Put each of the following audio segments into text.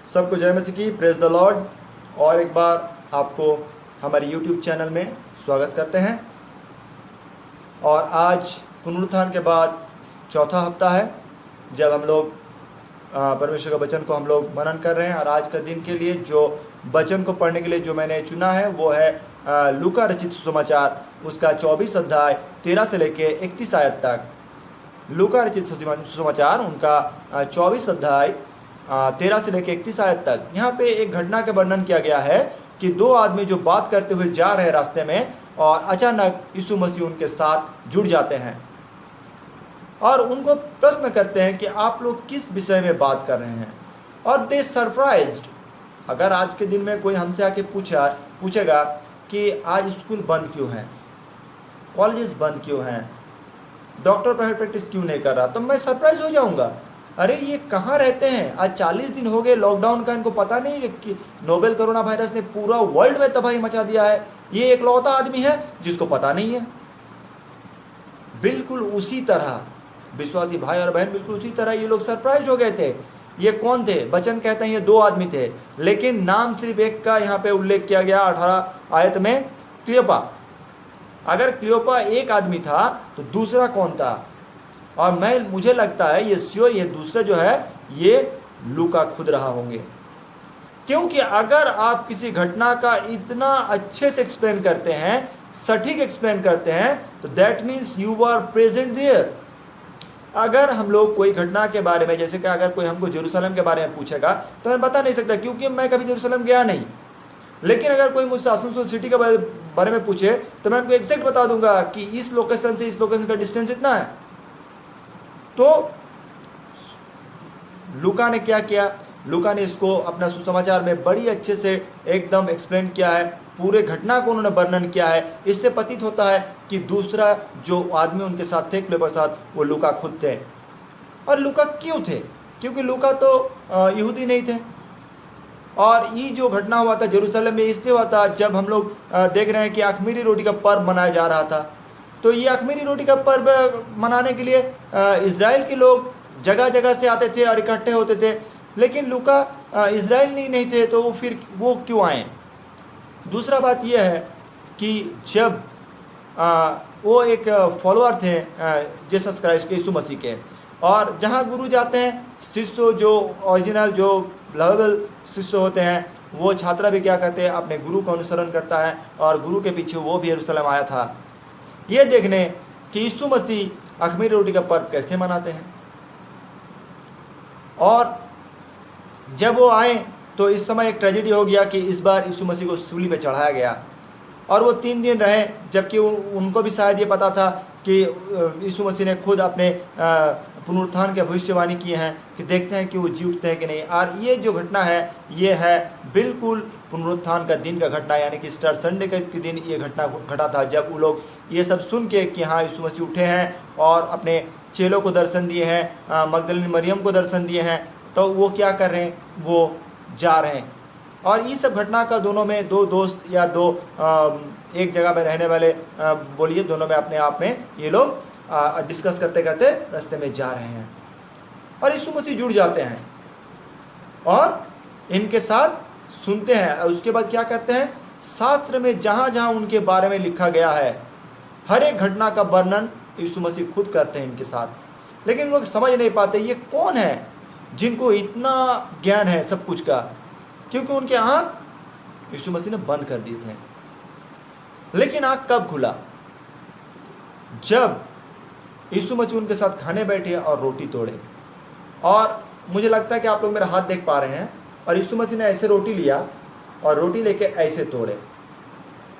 सबको जय मसीह की, प्रेज द लॉर्ड। और एक बार आपको हमारे YouTube चैनल में स्वागत करते हैं। और आज पुनरुत्थान के बाद चौथा हफ्ता है जब हम लोग परमेश्वर का वचन को हम लोग मनन कर रहे हैं। और आज का दिन के लिए जो वचन को पढ़ने के लिए जो मैंने चुना है वो है लूका रचित सुसमाचार, उसका 24 अध्याय 13 से लेके 31 आयत तक। लूका रचित सुसमाचार उनका 24 अध्याय 13 से लेकर 31 आयत तक। यहाँ पे एक घटना का वर्णन किया गया है कि दो आदमी जो बात करते हुए जा रहे हैं रास्ते में, और अचानक यीशु मसीह उनके साथ जुड़ जाते हैं और उनको प्रश्न करते हैं कि आप लोग किस विषय में बात कर रहे हैं। और दे सरप्राइज्ड। अगर आज के दिन में कोई हमसे आके पूछेगा कि आज स्कूल बंद क्यों है, कॉलेजेस बंद क्यों हैं, डॉक्टर प्राइवेट प्रैक्टिस क्यों नहीं कर रहा, तो मैं सरप्राइज हो जाऊंगा। अरे ये कहाँ रहते हैं, आज 40 दिन हो गए लॉकडाउन का, इनको पता नहीं है कि नोवेल कोरोना वायरस ने पूरा वर्ल्ड में तबाही मचा दिया है। ये एकलौता आदमी है जिसको पता नहीं है। बिल्कुल उसी तरह विश्वासी भाई और बहन, बिल्कुल उसी तरह ये लोग सरप्राइज हो गए थे। ये कौन थे? वचन कहते हैं ये दो आदमी थे, लेकिन नाम सिर्फ एक का यहाँ पे उल्लेख किया गया 18 आयत में, क्लियोपा। अगर क्लियोपा एक आदमी था तो दूसरा कौन था? और मुझे लगता है ये श्योर, ये दूसरा जो है ये लूका खुद रहा होंगे। क्योंकि अगर आप किसी घटना का इतना अच्छे से एक्सप्लेन करते हैं, सटीक एक्सप्लेन करते हैं, तो that means you are present there. अगर हम लोग कोई घटना के बारे में, जैसे कि अगर कोई हमको जेरूशलेम के बारे में पूछेगा तो मैं बता नहीं सकता क्योंकि मैं कभी जेरूशलेम गया नहीं। लेकिन अगर कोई मुझसे आसनसोल सिटी के बारे में पूछे तो मैं उनको एग्जैक्ट बता दूंगा कि इस लोकेशन से इस लोकेशन का डिस्टेंस इतना है। तो लूका ने क्या किया? लूका ने इसको अपना सुसमाचार में बड़ी अच्छे से एकदम एक्सप्लेन किया है, पूरे घटना को उन्होंने वर्णन किया है। इससे प्रतीत होता है कि दूसरा जो आदमी उनके साथ थे क्लियोपा साथ, वो लूका खुद थे। और लूका क्यों थे? क्योंकि लूका तो यहूदी नहीं थे। और ये जो घटना हुआ था जेरूशलेम में इसलिए हुआ था जब हम लोग देख रहे हैं कि अख़मीरी रोटी का पर्व मनाया जा रहा था। तो ये अख़मीरी रोटी का पर्व मनाने के लिए इज़राइल के लोग जगह जगह से आते थे और इकट्ठे होते थे। लेकिन लूका इज़राइल नहीं थे, तो वो क्यों आए? दूसरा बात यह है कि जब वो एक फॉलोअर थे जीसस क्राइस्ट के, यीशु मसीह के, और जहाँ गुरु जाते हैं, शिष्य जो ओरिजिनल जो लवेबल शिष्य होते हैं, वो छात्रा भी क्या करते हैं, अपने गुरु का अनुसरण करता है। और गुरु के पीछे वो भी यरूशलेम आया था ये देखने कि यीशु मसीह अख़मीरी रोटी का पर्व कैसे मनाते हैं। और जब वो आए तो इस समय एक ट्रेजेडी हो गया कि इस बार यीशु मसीह को सूली पे चढ़ाया गया। और वो 3 दिन रहे, जबकि उनको भी शायद ये पता था कि यीशु मसीह ने खुद अपने पुनरुत्थान के भविष्यवाणी किए हैं कि देखते हैं कि वो जी उठते हैं कि नहीं। और ये जो घटना है ये है बिल्कुल पुनरुत्थान का दिन का घटना, यानी कि ईस्टर संडे के दिन ये घटना घटा था, जब वो लोग ये सब सुन के कि हाँ यीशु मसीह उठे हैं और अपने चेलों को दर्शन दिए हैं, मगदलीनी मरियम को दर्शन दिए हैं, तो वो क्या कर रहे हैं, वो जा रहे हैं। और ये सब घटना का दोनों में दो दोस्त या दो एक जगह में रहने वाले बोलिए, दोनों में अपने आप में ये लोग डिस्कस करते करते रास्ते में जा रहे हैं और यीशु मसीह जुड़ जाते हैं और इनके साथ सुनते हैं। और उसके बाद क्या करते हैं, शास्त्र में जहाँ जहाँ उनके बारे में लिखा गया है हर एक घटना का वर्णन यीशु मसीह खुद करते हैं इनके साथ। लेकिन लोग समझ नहीं पाते ये कौन है जिनको इतना ज्ञान है सब कुछ का, क्योंकि उनके आँख यीशु मसीह ने बंद कर दिए थे। लेकिन आँख कब खुला? जब यीशु मसीह उनके साथ खाने बैठे और रोटी तोड़े। और मुझे लगता है कि आप लोग मेरा हाथ देख पा रहे हैं, और यीशु मसीह ने ऐसे रोटी लिया और रोटी लेके ऐसे तोड़े।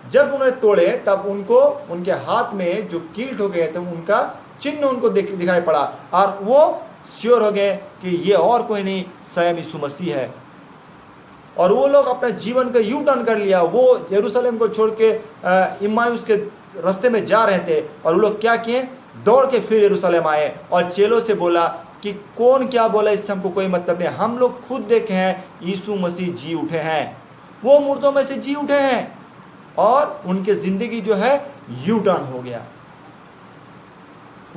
जब उन्होंने तोड़े तब उनको उनके हाथ में जो कील ठोके गए थे उनका चिन्ह उनको दिखाई पड़ा, और वो श्योर हो गए कि ये और कोई नहीं, स्वयं यीशु मसीह है। और वो लोग अपने जीवन का यू टर्न कर लिया। वो यरूशलेम को छोड़ के इम्माउस के रास्ते में जा रहे थे, और वो लोग क्या किए, दौड़ के फिर यरूशलेम आए और चेलों से बोला कि कौन क्या बोला इससे हमको कोई मतलब नहीं, हम लोग खुद देखे हैं यीशु मसीह जी उठे हैं, वो मुर्दों में से जी उठे हैं। और उनके ज़िंदगी जो है यू टर्न हो गया।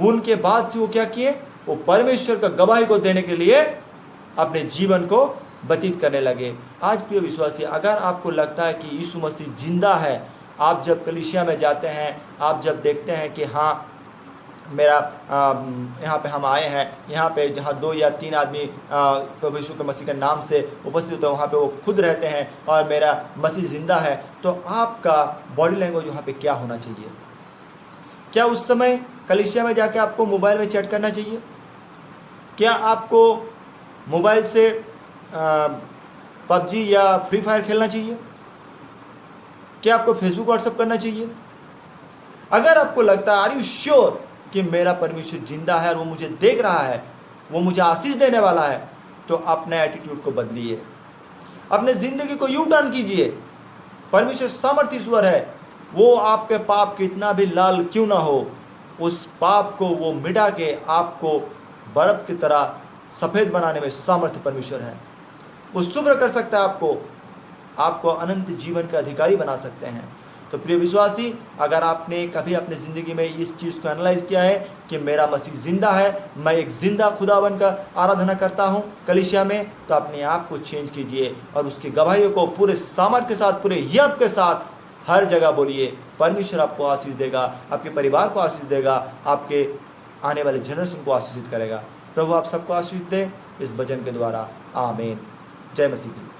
उनके बाद से वो क्या किए, वो परमेश्वर का गवाही को देने के लिए अपने जीवन को व्यतीत करने लगे। आज प्रिय विश्वासी, अगर आपको लगता है कि यीशु मसीह जिंदा है, आप जब कलीसिया में जाते हैं, आप जब देखते हैं कि हाँ मेरा यहाँ पे हम आए हैं, यहाँ पे जहाँ 2 या 3 आदमी प्रभु यीशु के मसीह के नाम से उपस्थित होते हैं, वहाँ पे वो खुद रहते हैं और मेरा मसीह ज़िंदा है, तो आपका बॉडी लैंग्वेज वहाँ पे क्या होना चाहिए? क्या उस समय कलीसिया में जाके आपको मोबाइल में चैट करना चाहिए? क्या आपको मोबाइल से PUBG या फ्री फायर खेलना चाहिए? क्या आपको फेसबुक व्हाट्सएप करना चाहिए? अगर आपको लगता है, आर यू श्योर कि मेरा परमेश्वर जिंदा है और वो मुझे देख रहा है, वो मुझे आशीष देने वाला है, तो अपने एटीट्यूड को बदलिए, अपने जिंदगी को यू टर्न कीजिए। परमेश्वर सामर्थ्य ईश्वर है, वो आपके पाप कितना भी लाल क्यों ना हो, उस पाप को वो मिटा के आपको बर्फ की तरह सफ़ेद बनाने में सामर्थ्य परमेश्वर है। वो शुभ्र कर सकता है आपको अनंत जीवन का अधिकारी बना सकते हैं। तो प्रिय विश्वासी, अगर आपने कभी अपने ज़िंदगी में इस चीज़ को एनालाइज किया है कि मेरा मसीह ज़िंदा है, मैं एक ज़िंदा खुदावन का आराधना करता हूँ कलीसिया में, तो अपने आप को चेंज कीजिए और उसकी गवाहियों को पूरे सामर्थ्य के साथ, पूरे यज्ञ के साथ हर जगह बोलिए। परमेश्वर आपको आशीष देगा, आपके परिवार को आशीष देगा, आपके आने वाले जनरेशन को आशीषित करेगा। प्रभु आप सबको आशीष दे इस वचन के द्वारा। आमीन। जय मसीह की।